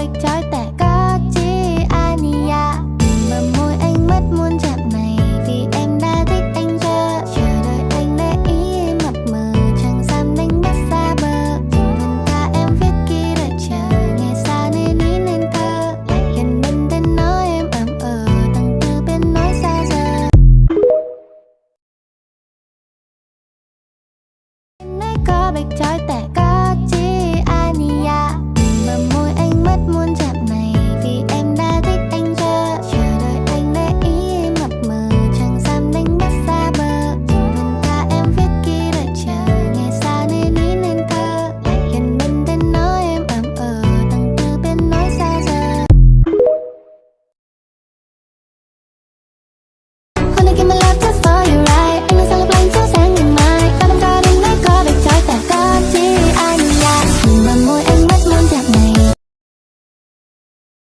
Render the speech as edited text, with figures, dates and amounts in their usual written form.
bịch tróiแต่có chi Ania. Mà môi anh mất muốn chạm mày vì em đã thích anh chưa. Chờ đợi anh để ý em mập mờ, chẳng dám đánh bắt xa bờ. Từng vần ca em viết khi đợi chờ, nghe xa nên ý nên thơ. Lại gần bên tên nói em ấm ở, từng từ bên nói xa giờ. Em ấy có bịch tróiแต่